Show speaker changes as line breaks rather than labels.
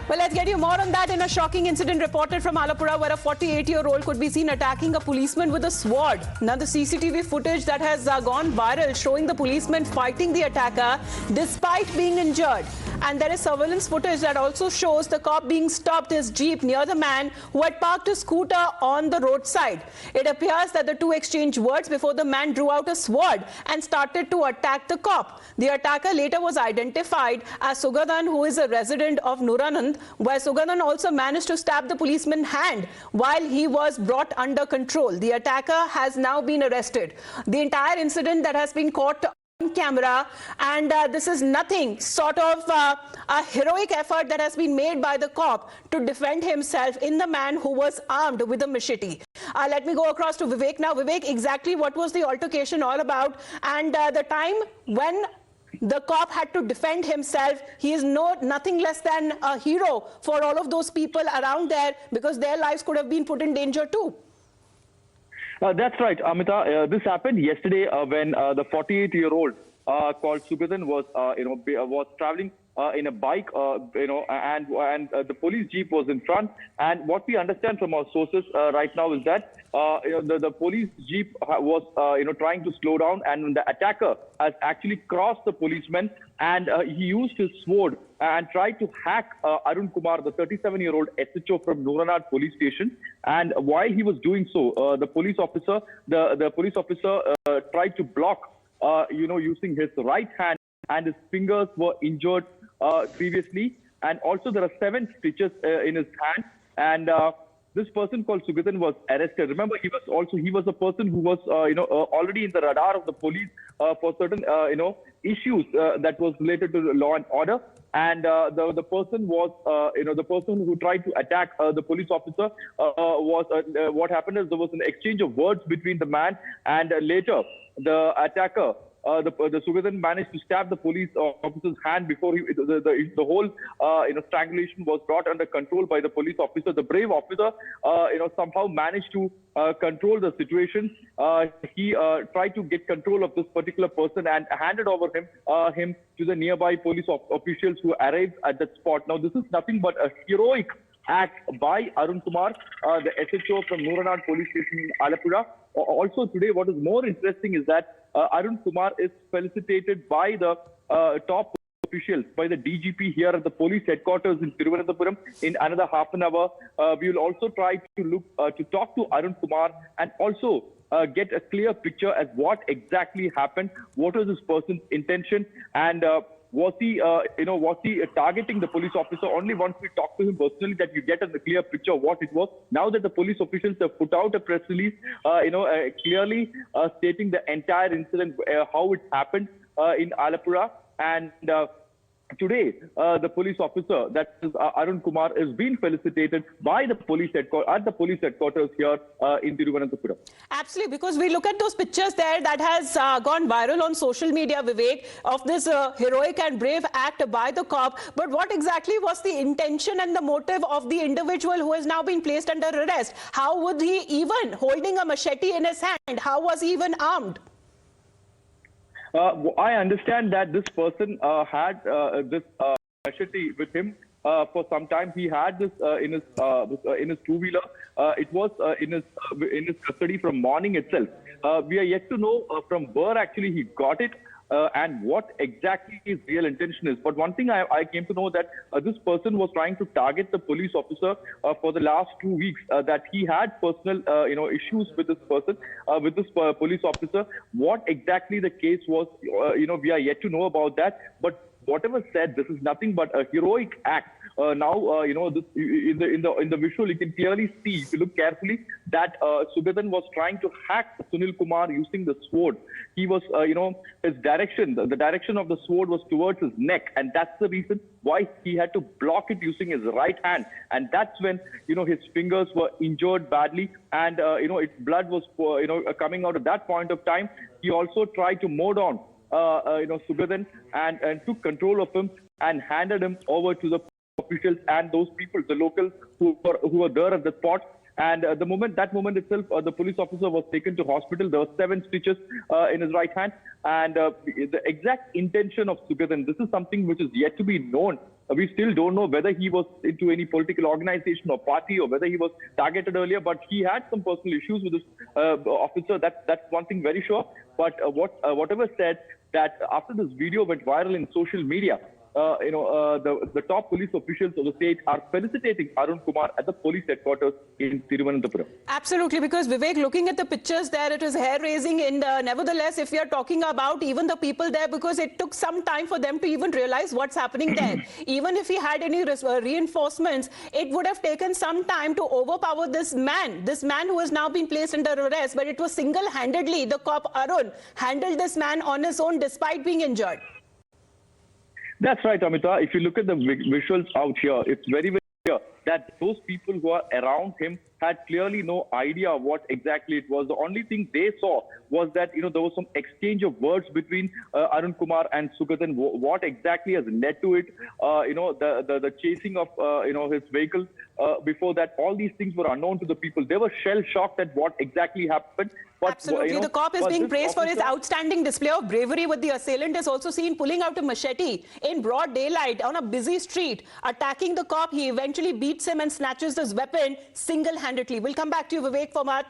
Well, let's get you more on that in a shocking incident reported from Alappuzha, where a 48-year-old could be seen attacking a policeman with a sword. Now, the CCTV footage that has gone viral showing the policeman fighting the attacker despite being injured. And there is surveillance footage that also shows the cop being stopped his jeep near the man who had parked a scooter on the roadside. It appears that the two exchanged words before the man drew out a sword and started to attack the cop. The attacker later was identified as Sugadand, who is a resident of Nooranad, where Sugadand also managed to stab the policeman's hand while he was brought under control. The attacker has now been arrested. The entire incident that has been caught on camera, and this is nothing sort of a heroic effort that has been made by the cop to defend himself in the man who was armed with a machete. Let me go across to Vivek now. Vivek, exactly what was the altercation all about, and the time when the cop had to defend himself? He is nothing less than a hero for all of those people around there, because their lives could have been put in danger too.
That's right, Amita. This happened yesterday when the 48-year-old called Sugadand was traveling in a bike, and the police jeep was in front. And what we understand from our sources right now is that the police jeep was trying to slow down, and the attacker has actually crossed the policeman, and he used his sword and tried to hack Arun Kumar, the 37-year-old SHO from Nooranad police station. And while he was doing so, the police officer tried to block, using his right hand, and his fingers were injured previously. And also there are 7 stitches in his hand. And this person called Sugadand was arrested. Remember, he was a person who was already in the radar of the police for certain issues that was related to law and order. And the person was the person who tried to attack the police officer was what happened is there was an exchange of words between the man, and later the attacker, the Sugadand, managed to stab the police officer's hand before the whole strangulation was brought under control by the police officer. The brave officer somehow managed to control the situation. He tried to get control of this particular person and handed over him to the nearby police officials who arrived at that spot. Now, this is nothing but a heroic act by Arun Kumar, the SHO from Nooranad police station in Alappuzha. Also today, what is more interesting is that Arun Kumar is felicitated by the top officials, by the DGP here at the police headquarters in Thiruvananthapuram. In another half an hour, we will also try to talk to Arun Kumar and also get a clear picture as what exactly happened, what was this person's intention, and was he targeting the police officer? Only once we talk to him personally that you get a clear picture of what it was. Now that the police officials have put out a press release, clearly stating the entire incident, how it happened in Alappuzha, and today, the police officer, that is Arun Kumar, is being felicitated by the police headquarters here in Thiruvananthapuram.
Absolutely, because we look at those pictures there that has gone viral on social media, Vivek, of this heroic and brave act by the cop. But what exactly was the intention and the motive of the individual who has now been placed under arrest? How would he, even holding a machete in his hand, how was he even armed?
I understand that this person had this machete with him for some time. He had this in his two-wheeler. It was in his custody from morning itself. We are yet to know from where actually he got it and what exactly his real intention is. But one thing I came to know that this person was trying to target the police officer for the last 2 weeks. That he had personal issues with this person, with this police officer. What exactly the case was, we are yet to know about that. But whatever said, this is nothing but a heroic act. Now, this, in the visual, you can clearly see, if you look carefully, that Sugadand was trying to hack Sunil Kumar using the sword. He was, his direction, the direction of the sword was towards his neck, and that's the reason why he had to block it using his right hand. And that's when, his fingers were injured badly, and its blood was, coming out at that point of time. He also tried to mow down, Sugadand, and took control of him and handed him over to the officials and those people, the locals who were there at the spot. And that moment itself, the police officer was taken to hospital. There were 7 stitches in his right hand. And the exact intention of Sugadand, this is something which is yet to be known. We still don't know whether he was into any political organization or party, or whether he was targeted earlier, but he had some personal issues with this officer. That's one thing very sure. But whatever said, that after this video went viral in social media, the top police officials of the state are felicitating Arun Kumar at the police headquarters in Thiruvananthapuram.
Absolutely, because Vivek, looking at the pictures there, it is hair-raising. And nevertheless, if we are talking about even the people there, because it took some time for them to even realize what's happening there. Even if he had any reinforcements, it would have taken some time to overpower this man who has now been placed under arrest. But it was single-handedly the cop Arun handled this man on his own despite being injured.
That's right, Amita. If you look at the visuals out here, it's very, very clear that those people who are around him had clearly no idea what exactly it was. The only thing they saw was that, there was some exchange of words between Arun Kumar and Sugadand. What exactly has led to it? The chasing of, his vehicle. Before that, all these things were unknown to the people. They were shell-shocked at what exactly happened. But,
absolutely. The cop is being praised for his outstanding display of bravery, with the assailant is also seen pulling out a machete in broad daylight on a busy street, attacking the cop. He eventually beats him and snatches his weapon single-handedly. We'll come back to you, Vivek, for more.